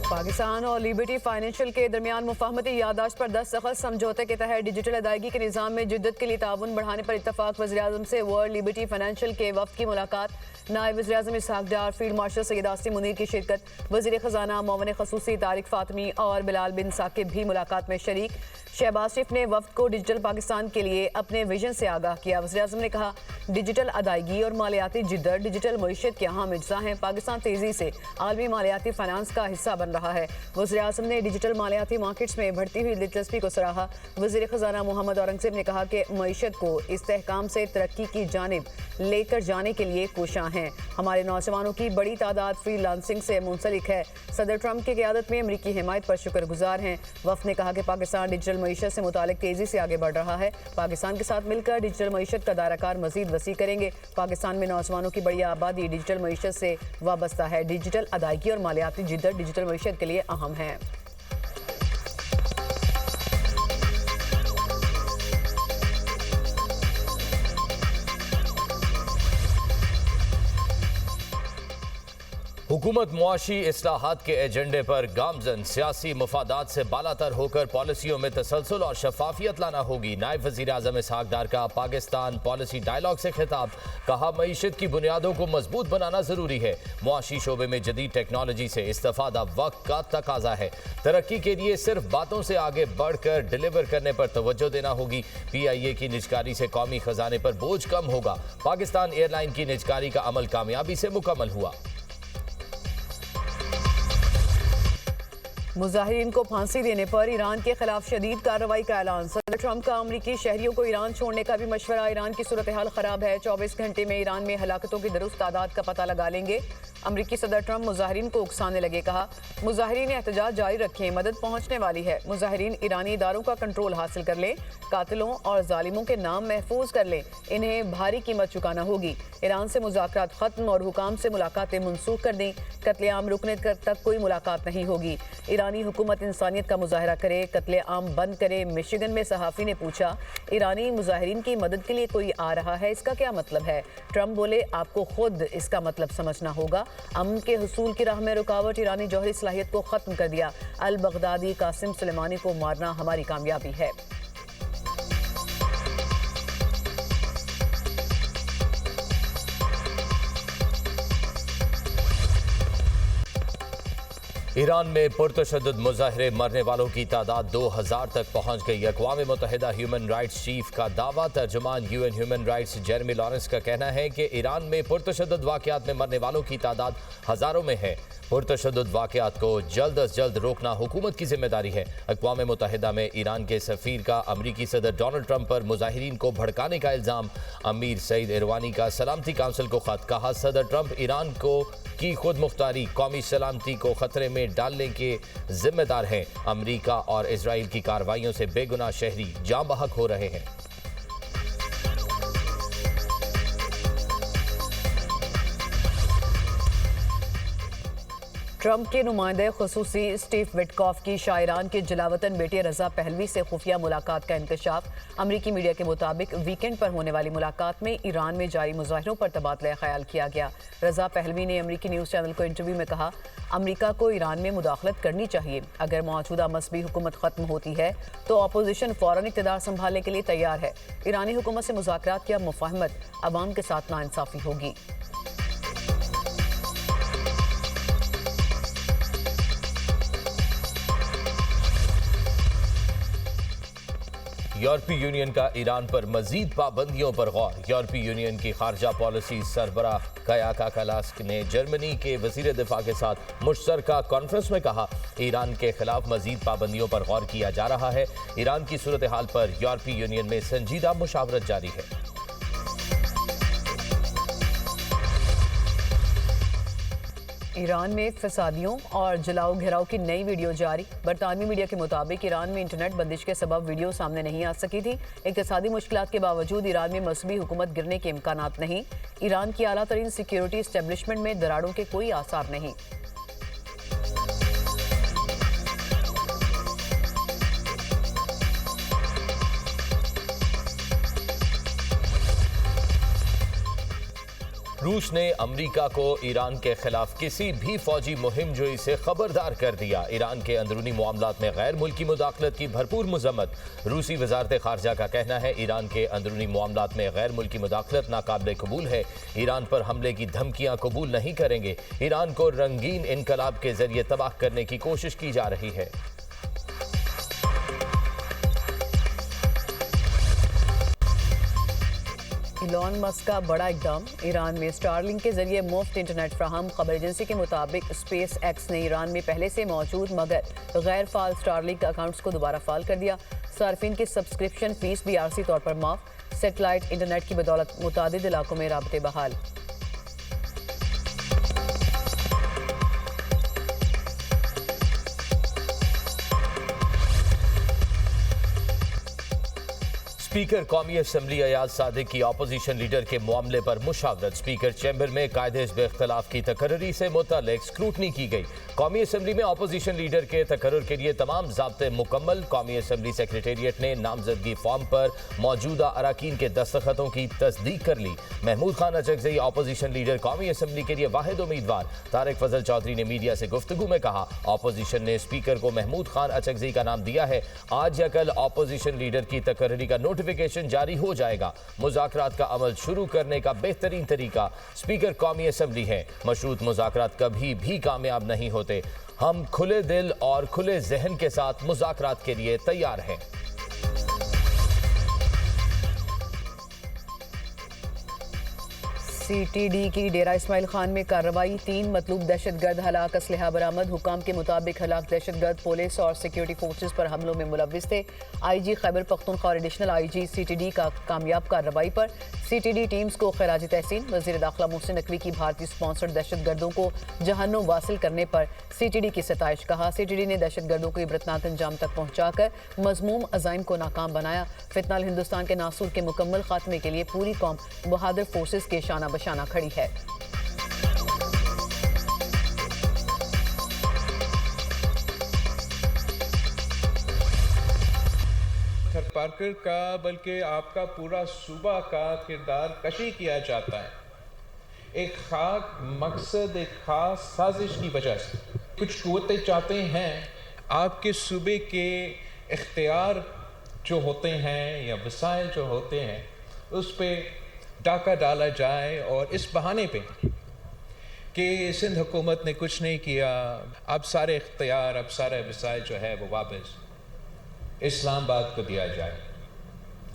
पाकिस्तान और liberty financial के दरमियान मुफाहमती याददाश्त पर दस्तखत। समझौते के तहत डिजिटल अदायगी के निज़ाम में जिद्दत के लिए ताउन बढ़ाने पर इत्तफाक। वज़ीर-ए-आज़म से वर्ल्ड लिबर्टी फाइनेंशियल के वफ़द की मुलाकात। नायब वज़ीर-ए-आज़म इसहाक डार, फील्ड मार्शल सैयद आसिम मुनीर की शिरकत। वज़ीर ख़जाना मोमिन ख़ुसूसी तारिक फ़ातमी और बिलाल बिन साकिब भी मुलाकात में शरीक। शहबाज शरीफ ने वफ़द को डिजिटल पाकिस्तान के लिए अपने विजन से आगाह किया। वज़ीर-ए-आज़म ने कहा, डिजिटल अदायगी और मालियाती जिद्दत डिजिटल मईशत के अहम अज्जा हैं। पाकिस्तान तेज़ी से आलमी मालियाती फाइनेंस का हिस्सा बन रहा है। वज़ीर-ए-आज़म ने डिजिटल मालियाती मार्केट्स में बढ़ती हुई दिलचस्पी को सराहा। वज़ीर ख़जाना मोहम्मद औरंगज़ेब ने कहा कि मईशत को इस्तेहकाम से तरक्की की जानिब लेकर जाने के लिए कोशां हैं। हमारे नौजवानों की बड़ी तादाद फ्रीलांसिंग से मुंसलिक है। सदर ट्रंप की क़यादत में अमरीकी हिमायत पर शुक्रगुजार हैं। वफ़द ने कहा कि पाकिस्तान डिजिटल मईशत से मुतालिक तेज़ी से आगे बढ़ रहा है। पाकिस्तान के साथ मिलकर डिजिटल मईशत का दायराकार मज़ीद वसी करेंगे। पाकिस्तान में नौजवानों की बड़ी आबादी डिजिटल मईशत से वाबस्ता है। डिजिटल अदायगी और मालियाती जिद्दत डिजिटल मईशत के लिए अहम है। हुकूमत मुआशी इस्लाहात के एजेंडे पर गामजन सियासी मफादात से बालातर होकर पॉलिसियों में तसलसल और शफाफियत लाना होगी। नायब वज़ीर आज़म इसहाक डार का पाकिस्तान पॉलिसी डायलॉग से खिताब। कहा, मईशत की बुनियादों को मजबूत बनाना जरूरी है। मुआशी शोबे में जदीद टेक्नोलॉजी से इस्तेफादा वक्त का तकाजा है। तरक्की के लिए सिर्फ बातों से आगे बढ़कर डिलीवर करने पर तवज्जो देना होगी। PIA की निजकारी से कौमी खजाने पर बोझ कम होगा। पाकिस्तान एयरलाइन की निजकारी का अमल कामयाबी से मुकम्मल हुआ। मुजाहिरीन को फांसी देने पर ईरान के खिलाफ शदीद कार्रवाई का ऐलान। सदर ट्रंप का अमरीकी शहरियों को ईरान छोड़ने का भी मशवरा। ईरान की सूरत हाल खराब है। 24 घंटे में ईरान में हलाकतों की दुरुस्त तादाद का पता लगा लेंगे। अमरीकी सदर ट्रंप मुजाहिरीन को उकसाने लगे। कहा, मुजाहिरीन एहतजाज जारी रखें, मदद पहुंचने वाली है। मुजाहिरीन ईरानी इदारों का कंट्रोल हासिल कर लें, कातिलों और जालिमों के नाम महफूज कर लें। इन्हें भारी कीमत चुकाना होगी। ईरान से मुज़ाकरात खत्म और हुकाम से मुलाकातें मनसूख कर दें। कत्लेआम रुकने तक कोई मुलाकात नहीं होगी। ईरानी हुकूमत इंसानियत का मुजाहरा करे, कत्लेआम बंद करे। मिशिगन में सहाफ़ी ने पूछा, ईरानी मुजाहिरीन की मदद के लिए कोई आ रहा है, इसका क्या मतलब है? ट्रंप बोले, आपको खुद इसका मतलब समझना होगा। अमन के हुसूल की राह में रुकावट। ईरानी जौहरी सलाहियत को ख़त्म कर दिया। अल बगदादी कासिम सुलेमानी को मारना हमारी कामयाबी है। ईरान में पुरतशद्दुद मुजाहरे, मरने वालों की तादाद 2000 तक पहुंच गई। अक़वाम मुत्तहिदा ह्यूमन राइट्स चीफ का दावा। तर्जुमान UN human rights Jeremy Lawrence का कहना है कि ईरान में पुरतशद्दुद वाक़यात में मरने वालों की तादाद हज़ारों में है। पुरतशद्दुद वाक़यात को जल्द अज जल्द रोकना हुकूमत की जिम्मेदारी है। अक़वाम मुत्तहिदा में ईरान के सफ़ीर का अमरीकी सदर डोनाल्ड ट्रंप पर मुजाहिरीन को भड़काने का इल्ज़ाम। अमीर सईद इरवानी का सलामती काउंसिल को ख़त। कहा, सदर ट्रंप ईरान को की खुद मुख्तारी कौमी सलामती को खतरे में डालने के जिम्मेदार हैं। अमरीका और इजराइल की कार्रवाइयों से बेगुनाह शहरी जाँ बहक हो रहे हैं। ट्रंप के नुमाइंदे खुसूसी स्टीव विटकॉफ की शायरान के जलावतन बेटे रजा पहलवी से खुफिया मुलाकात का इंकशाफ। अमरीकी मीडिया के मुताबिक वीकेंड पर होने वाली मुलाकात में ईरान में जारी मुजाहिरों पर तबादला ख्याल किया गया। रजा पहलवी ने अमरीकी न्यूज़ चैनल को इंटरव्यू में कहा, अमरीका को ईरान में मुदाखलत करनी चाहिए। अगर मौजूदा मसबी हुकूमत ख़त्म होती है तो अपोजिशन फ़ौरन इक़्तिदार संभालने के लिए तैयार है। ईरानी हुकूमत से मुज़ाकरात की अब मुफाहमत अवाम के साथ नाइंसाफ़ी होगी। यूरोपीय यूनियन का ईरान पर मजीद पाबंदियों पर गौर। यूरोपीय यूनियन की खारजा पॉलिसी सरबराह काया कालास ने जर्मनी के वजीर दिफा के साथ मुश्तरका कॉन्फ्रेंस में कहा, ईरान के खिलाफ मजीद पाबंदियों पर गौर किया जा रहा है। ईरान की सूरत हाल पर यूरोपीय यूनियन में संजीदा मुशावरत जारी है। ईरान में फसादियों और जलाओ घिराव की नई वीडियो जारी। बरतानवी मीडिया के मुताबिक ईरान में इंटरनेट बंदिश के सबब वीडियो सामने नहीं आ सकी थी। इक़्तिसादी मुश्किलात के बावजूद ईरान में मसबी हुकूमत गिरने के इम्कानात नहीं। ईरान की आला तरीन सिक्योरिटी इस्टेब्लिशमेंट में दरारों के कोई आसार नहीं। रूस ने अमेरिका को ईरान के खिलाफ किसी भी फौजी मुहिम जोई से खबरदार कर दिया। ईरान के अंदरूनी मामलात में गैर मुल्की मुदाखलत की भरपूर मजम्मत। रूसी वजारत खारजा का कहना है ईरान के अंदरूनी मामलात में गैर मुल्की मुदाखलत नाकाबिले कबूल है। ईरान पर हमले की धमकियां कबूल नहीं करेंगे। ईरान को रंगीन इनकलाब के जरिए तबाह करने की कोशिश की जा रही है। इलॉन मस्क का बड़ा इकदाम, ईरान में स्टारलिंक के जरिए मुफ्त इंटरनेट फ्राहम। खबर एजेंसी के मुताबिक स्पेस एक्स ने ईरान में पहले से मौजूद मगर गैर फाल स्टारलिंक अकाउंट्स को दोबारा फाल कर दिया। सार्फिन की सब्सक्रिप्शन फीस भी आरसी तौर पर माफ। सेटेलाइट इंटरनेट की बदौलत मुतादिद इलाकों में राबते बहाल। स्पीकर कौमी असम्बली अयाज सादिक की अपोजिशन लीडर के मामले पर मुशावरत। स्पीकर चैम्बर में कायदे हिज़्ब इख्तिलाफ की तकर्री से मुतल्लिक स्क्रूटनी की गई। कौमी असम्बली में अपोजिशन लीडर के तकर्रुर के लिए तमाम ज़ाब्ते मुकम्मल। कौमी असम्बली सेक्रेटेरिएट ने नामजदगी फॉर्म पर मौजूदा अराकीन के दस्तखतों की तस्दीक कर ली। महमूद खान अचकज़ई अपोजिशन लीडर कौमी असम्बली के लिए वाहिद उम्मीदवार। तारिक फजल चौधरी ने मीडिया से गुफ्तगू में कहा, अपोजिशन ने स्पीकर को महमूद खान अचकज़ई का नाम दिया है। आज या कल अपोजिशन लीडर की तकर्री का नोटिफिकेशन जारी हो जाएगा। मुज़ाकरात का अमल शुरू करने का बेहतरीन तरीका स्पीकर कौमी असम्बली है। मशरूत मुज़ाकरात कभी भी कामयाब नहीं होते। हम खुले दिल और खुले जहन के साथ मुज़ाकरात के लिए तैयार हैं। सीटीडी की डेरा इस्माइल खान में कार्रवाई। 3 मतलूब दहशतगर्द हलाक, असलहा बरामद। हुकाम के मुताबिक हलाक दहशतगर्द पुलिस और सिक्योरिटी फोर्सेस पर हमलों में मुलव्विस थे। आईजी खैबर पख्तूनख्वा और एडिशनल आईजी सीटीडी का कामयाब कार्रवाई पर सीटीडी टीम्स को खराज तहसीन। वज़ीर दाखिला मोहसिन नकवी की भारतीय स्पॉन्सर्ड दहशतगर्दों को जहन्नुम वासिल करने पर सीटीडी की सताइश। कहा, सीटीडी ने दहशतगर्दों को इबरतनाक अंजाम तक पहुंचाकर मज़मूम अज़ाइम को नाकाम बनाया। फितनाल हिंदुस्तान के नासूर के मुकम्मल खात्मे के लिए पूरी कौम बहादुर फोर्सेस के शाना बशाना खड़ी है। पार्कर का बल्कि आपका पूरा सूबा का किरदार कशी किया जाता है एक खास मकसद, एक खास साजिश की वजह से। कुछ कुव्वतें चाहते हैं आपके सूबे के इख्तियार जो होते हैं या वसाइल जो होते हैं उस पर डाका डाला जाए और इस बहाने पे कि सिंध हुकूमत ने कुछ नहीं किया, अब सारे इख्तियार, अब सारे वसाइल जो है वो वापस इस्लामाबाद को दिया जाए।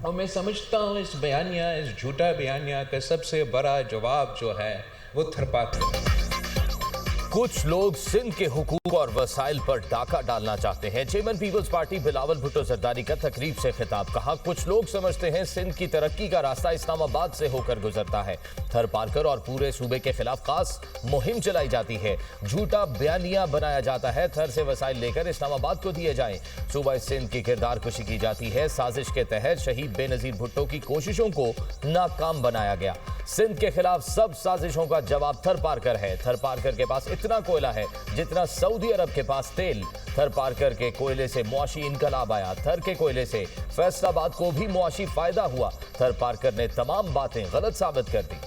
और मैं समझता हूँ इस बयानिया, इस झूठा बयानिया का सबसे बड़ा जवाब जो है वो थरपाकर। कुछ लोग सिंध के हुकूक और वसाइल पर डाका डालना चाहते हैं। चेयरमैन पीपल्स पार्टी बिलावल भुट्टो जरदारी का तकरीब से खिताब। कहा, कुछ लोग समझते हैं सिंध की तरक्की का रास्ता इस्लामाबाद से होकर गुजरता है। थर पारकर और पूरे सूबे के खिलाफ खास मुहिम चलाई जाती है। झूठा बयानिया बनाया जाता है थर से वसाइल लेकर इस्लामाबाद को दिए जाएं। सूबा सिंध की किरदार कुशी की जाती है। साजिश के तहत शहीद बेनजीर भुट्टो की कोशिशों को नाकाम बनाया गया। सिंध के खिलाफ सब साजिशों का जवाब थर पारकर है। थर पारकर के पास इतना कोयला है जितना सऊदी अरब के पास तेल। थर पारकर के कोयले से मुआशी इनकलाब आया। थर के कोयले से फैसलाबाद को भी मुआशी फायदा हुआ। थर पारकर ने तमाम बातें गलत साबित कर दी।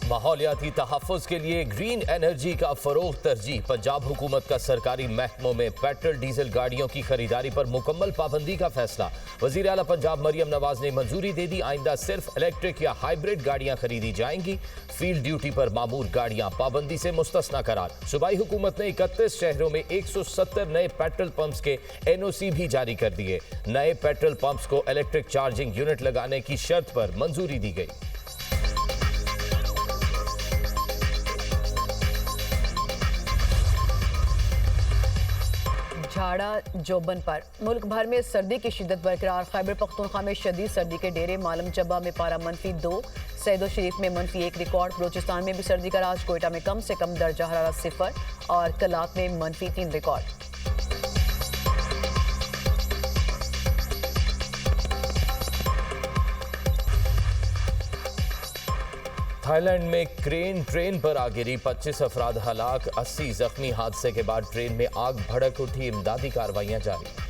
माहौलियाती तहफ़्फ़ुज़ के लिए ग्रीन एनर्जी का फ़रोग़ तरजीह। पंजाब हुकूमत का सरकारी महकमों में पेट्रोल डीजल गाड़ियों की खरीदारी पर मुकम्मल पाबंदी का फैसला। वज़ीर आला पंजाब मरियम नवाज ने मंजूरी दे दी। आइंदा सिर्फ इलेक्ट्रिक या हाइब्रिड गाड़ियां खरीदी जाएंगी। फील्ड ड्यूटी पर मामूर गाड़ियां पाबंदी से मुस्तस्ना करार। सूबाई हुकूमत ने 31 शहरों में 170 नए पेट्रोल पंप्स के NOC भी जारी कर दिए। नए पेट्रोल पंप्स को इलेक्ट्रिक चार्जिंग यूनिट लगाने की शर्त पर मंजूरी दी गई। झाड़ा जोबन पर मुल्क भर में सर्दी की शिद्दत बरकरार। खैबर पख्तूनख्वा में शदीद सर्दी के डेरे। मालम चबा में पारा -2, सैदो शरीफ में -1 रिकॉर्ड। बलोचिस्तान में भी सर्दी का राज। कोयटा में कम से कम दर्जा हरारत 0 और कलात में -3 रिकॉर्ड। थाईलैंड में क्रेन ट्रेन पर आ गिरी। 25 अफराद हलाक, 80 जख्मी। हादसे के बाद ट्रेन में आग भड़क उठी। इमदादी कार्रवाइयां जारी।